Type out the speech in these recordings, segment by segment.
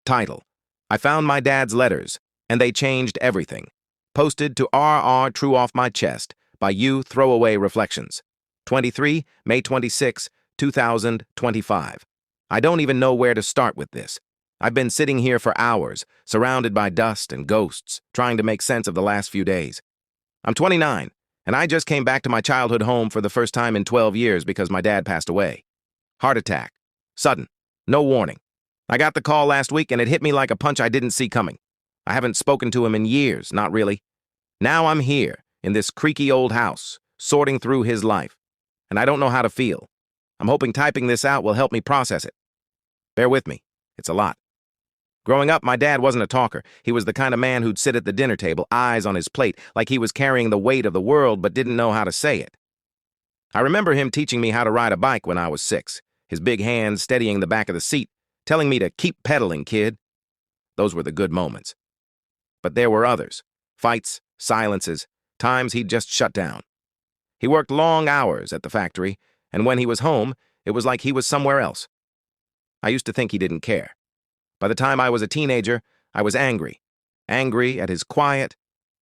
Title: I found my dad's letters, and they changed everything. Posted to RR True Off My Chest by You Throwaway Reflections. 23 May 26, 2025. I don't even know where to start with this. I've been sitting here for hours, surrounded by dust and ghosts, trying to make sense of the last few days. I'm 29, and I just came back to my childhood home for the first time in 12 years because my dad passed away. Heart attack. Sudden. No warning. I got the call last week and it hit me like a punch I didn't see coming. I haven't spoken to him in years, not really. Now I'm here, in this creaky old house, sorting through his life. And I don't know how to feel. I'm hoping typing this out will help me process it. Bear with me. It's a lot. Growing up, my dad wasn't a talker. He was the kind of man who'd sit at the dinner table, eyes on his plate, like he was carrying the weight of the world but didn't know how to say it. I remember him teaching me how to ride a bike when I was 6, his big hands steadying the back of the seat, telling me to keep pedaling, kid. Those were the good moments. But there were others. Fights, silences, times he'd just shut down. He worked long hours at the factory, and when he was home, it was like he was somewhere else. I used to think he didn't care. By the time I was a teenager, I was angry. Angry at his quiet,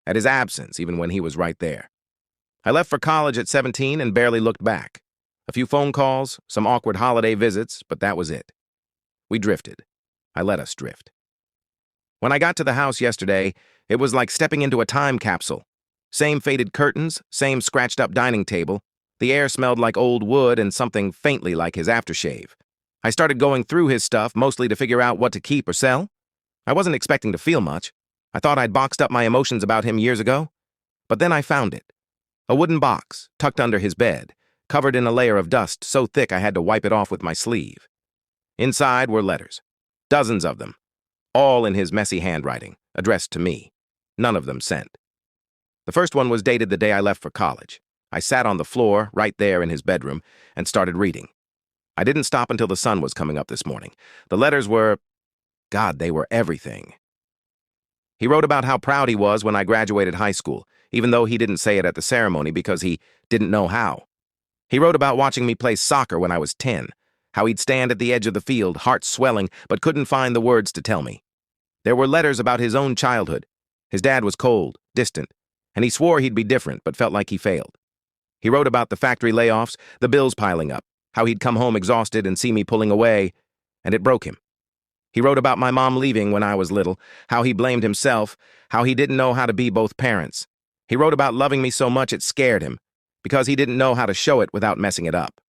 at his absence, even when he was right there. I left for college at 17 and barely looked back. A few phone calls, some awkward holiday visits, but that was it. We drifted. I let us drift. When I got to the house yesterday, it was like stepping into a time capsule. Same faded curtains, same scratched-up dining table. The air smelled like old wood and something faintly like his aftershave. I started going through his stuff, mostly to figure out what to keep or sell. I wasn't expecting to feel much. I thought I'd boxed up my emotions about him years ago. But then I found it. A wooden box, tucked under his bed, covered in a layer of dust so thick I had to wipe it off with my sleeve. Inside were letters. Dozens of them. All in his messy handwriting, addressed to me. None of them sent. The first one was dated the day I left for college. I sat on the floor, right there in his bedroom, and started reading. I didn't stop until the sun was coming up this morning. The letters were... God, they were everything. He wrote about how proud he was when I graduated high school, even though he didn't say it at the ceremony because he didn't know how. He wrote about watching me play soccer when I was 10, how he'd stand at the edge of the field, heart swelling, but couldn't find the words to tell me. There were letters about his own childhood. His dad was cold, distant, and he swore he'd be different, but felt like he failed. He wrote about the factory layoffs, the bills piling up, how he'd come home exhausted and see me pulling away, and it broke him. He wrote about my mom leaving when I was little, how he blamed himself, how he didn't know how to be both parents. He wrote about loving me so much it scared him, because he didn't know how to show it without messing it up.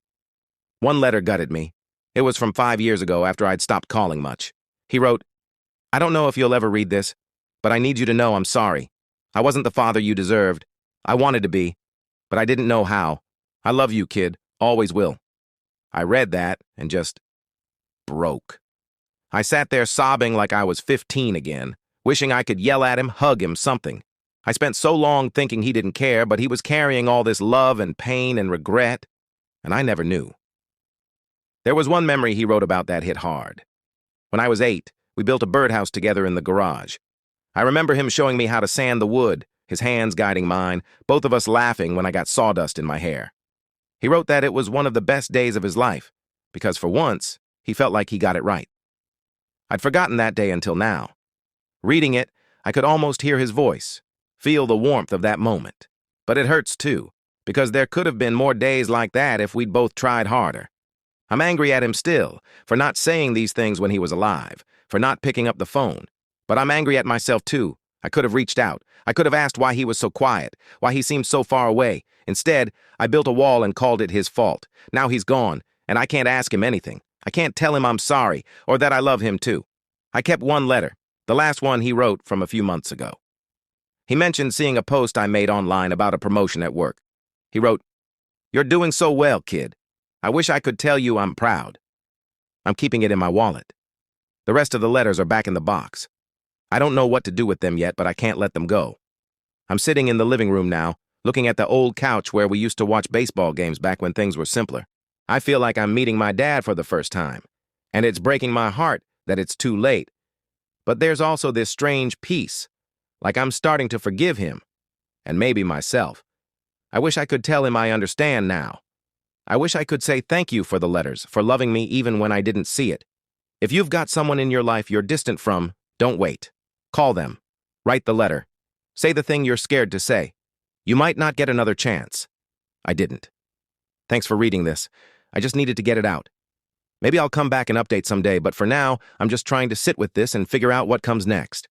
One letter gutted me. It was from 5 years ago after I'd stopped calling much. He wrote, I don't know if you'll ever read this, but I need you to know I'm sorry. I wasn't the father you deserved. I wanted to be, but I didn't know how. I love you, kid. Always will. I read that and just broke. I sat there sobbing like I was 15 again, wishing I could yell at him, hug him, something. I spent so long thinking he didn't care, but he was carrying all this love and pain and regret, and I never knew. There was one memory he wrote about that hit hard. When I was 8, we built a birdhouse together in the garage. I remember him showing me how to sand the wood, his hands guiding mine, both of us laughing when I got sawdust in my hair. He wrote that it was one of the best days of his life, because for once, he felt like he got it right. I'd forgotten that day until now. Reading it, I could almost hear his voice, feel the warmth of that moment. But it hurts too, because there could have been more days like that if we'd both tried harder. I'm angry at him still, for not saying these things when he was alive, for not picking up the phone. But I'm angry at myself too. I could have reached out. I could have asked why he was so quiet, why he seemed so far away. Instead, I built a wall and called it his fault. Now he's gone, and I can't ask him anything. I can't tell him I'm sorry, or that I love him too. I kept one letter, the last one he wrote from a few months ago. He mentioned seeing a post I made online about a promotion at work. He wrote, "You're doing so well, kid. I wish I could tell you I'm proud." I'm keeping it in my wallet. The rest of the letters are back in the box. I don't know what to do with them yet, but I can't let them go. I'm sitting in the living room now, looking at the old couch where we used to watch baseball games back when things were simpler. I feel like I'm meeting my dad for the first time, and it's breaking my heart that it's too late. But there's also this strange peace, like I'm starting to forgive him, and maybe myself. I wish I could tell him I understand now. I wish I could say thank you for the letters, for loving me even when I didn't see it. If you've got someone in your life you're distant from, don't wait. Call them. Write the letter. Say the thing you're scared to say. You might not get another chance. I didn't. Thanks for reading this. I just needed to get it out. Maybe I'll come back and update someday, but for now, I'm just trying to sit with this and figure out what comes next.